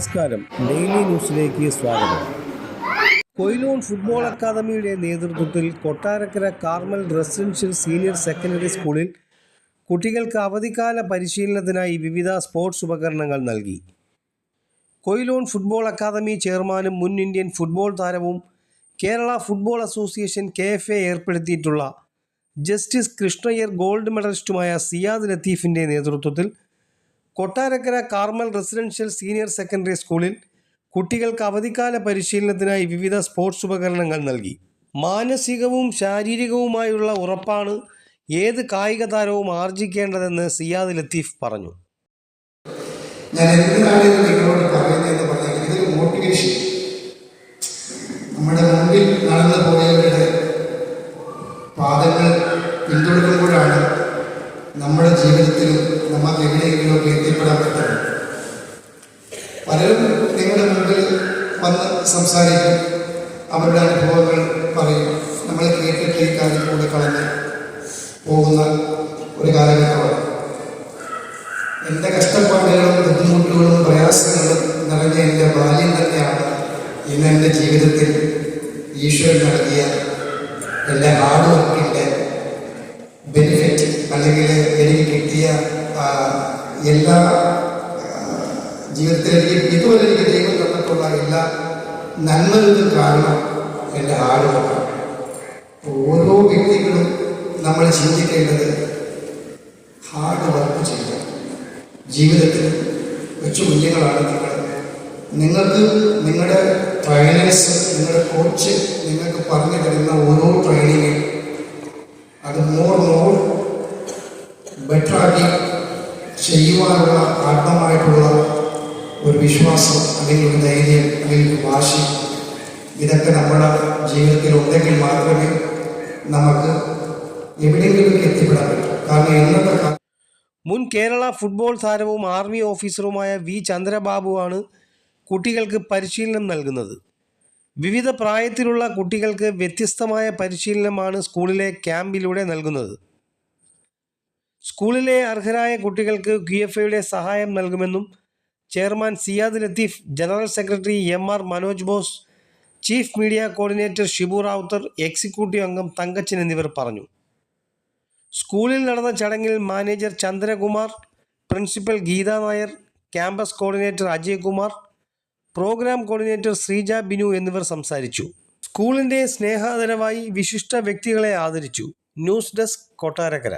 നമസ്കാരം, ഡെയിലി ന്യൂസിലേക്ക് സ്വാഗതം. കൊയിലോൺ ഫുട്ബോൾ അക്കാദമിയുടെ നേതൃത്വത്തിൽ Kottarakkara Carmel residential senior secondary സ്കൂളിൽ കുട്ടികൾക്ക് അവധിക്കാല പരിശീലനത്തിനായി വിവിധ സ്പോർട്സ് ഉപകരണങ്ങൾ നൽകി. കൊയിലോൺ ഫുട്ബോൾ അക്കാദമി ചെയർമാനും മുൻ ഇന്ത്യൻ ഫുട്ബോൾ താരവും Kerala football association KFA ഏർപ്പെടുത്തിയിട്ടുള്ള justice Krishna Iyer gold മെഡലിസ്റ്റുമായ Siyad ലത്തീഫിൻ്റെ നേതൃത്വത്തിൽ Kottarakkara Carmel residential senior secondary സ്കൂളിൽ കുട്ടികൾക്ക് അവധിക്കാല പരിശീലനത്തിനായി വിവിധ സ്പോർട്സ് ഉപകരണങ്ങൾ നൽകി. മാനസികവും ശാരീരികവുമായുള്ള ഉറപ്പാണ് ഏത് കായിക താരവും ആർജിക്കേണ്ടതെന്ന് സിയാദ് ലത്തീഫ് പറഞ്ഞു. ഞാൻ എന്തിനാണ് നിങ്ങളോട് പറയുന്നതെന്ന് പറഞ്ഞാൽ ഇതൊരു മോട്ടിവേഷൻ. നമ്മുടെ മുമ്പിൽ നടന്നു പോയവരുടെ പാദങ്ങൾ പിന്തുടരുമ്പോഴാണ് നമ്മുടെ ജീവിതത്തിലും നമുക്ക് എവിടെയെങ്കിലുമൊക്കെ എത്തിപ്പെടാൻ പറ്റുന്നത്. പലരും നിങ്ങളുടെ മുമ്പിൽ വന്ന് സംസാരിക്കും, അവരുടെ അനുഭവങ്ങൾ പറയും. നമ്മൾ കേട്ടിട്ട് ഈ കാര്യം കൂടെ കളഞ്ഞ് പോകുന്ന ഒരു കാലഘട്ടമാണ്. എൻ്റെ കഷ്ടപ്പാടുകളും ബുദ്ധിമുട്ടുകളും പ്രയാസങ്ങളും നിറഞ്ഞ എൻ്റെ ബാല്യം തന്നെയാണ് ഇന്ന് എൻ്റെ ജീവിതത്തിൽ ഈശ്വരൻ നൽകിയ എൻ്റെ ഹാർഡ് വർക്കിൻ്റെ ബെനിഫിറ്റ്, അല്ലെങ്കിൽ എനിക്ക് കിട്ടിയ എല്ലാ ജീവിതത്തിൽ ഇതുവരെ എനിക്ക് ദൈവം തന്നിട്ടുള്ള എല്ലാ നന്മകൾക്കും കാരണം എൻ്റെ ഹാർഡ് വർക്കാണ്. ഓരോ വ്യക്തികളും നമ്മൾ ചിന്തിക്കേണ്ടത് ഹാർഡ് വർക്ക് ചെയ്യുക. ജീവിതത്തിൽ കൊച്ചു കുഞ്ഞുങ്ങളാണ് നിങ്ങൾക്ക് നിങ്ങളുടെ ട്രെയിനേഴ്സ്, നിങ്ങളുടെ കോച്ച് നിങ്ങൾക്ക് പറഞ്ഞു തരുന്ന ഓരോ ട്രെയിനിങ്ങും അത് മോർ ബെറ്ററാക്കി ചെയ്യുവാനുള്ള ആത്മമായിട്ടുള്ള ഒരു വിശ്വാസം, അല്ലെങ്കിൽ ഒരു ധൈര്യം, അല്ലെങ്കിൽ ഒരു വാശി, ഇതൊക്കെ നമ്മുടെ ജീവിതത്തിൽ ഉണ്ടെങ്കിൽ മാത്രമേ നമുക്ക് എവിടെയെങ്കിലും എത്തിപ്പെടാൻ പറ്റൂ. കാരണം ഇന്നത്തെ മുൻ കേരള ഫുട്ബോൾ താരവും ആർമി ഓഫീസറുമായ V ചന്ദ്രബാബുവാണ് കുട്ടികൾക്ക് പരിശീലനം നൽകുന്നത്. വിവിധ പ്രായത്തിലുള്ള കുട്ടികൾക്ക് വ്യത്യസ്തമായ പരിശീലനമാണ് സ്കൂളിലെ ക്യാമ്പിലൂടെ നൽകുന്നത്. സ്കൂളിലെ അർഹരായ കുട്ടികൾക്ക് QFAയുടെ സഹായം നൽകുമെന്നും chairman Siyad Latheef, general secretary MR Manoj Bose, chief media coordinator Shibu Ravuthar, executive അംഗം തങ്കച്ചൻ എന്നിവർ പറഞ്ഞു. സ്കൂളിൽ നടന്ന ചടങ്ങിൽ manager Chandrakumar, principal Geetha Nair, campus coordinator Ajay Kumar, programme coordinator Sreeja Binu എന്നിവർ സംസാരിച്ചു. സ്കൂളിൻ്റെ സ്നേഹാദരവായി വിശിഷ്ട വ്യക്തികളെ ആദരിച്ചു. News desk, Kottarakkara.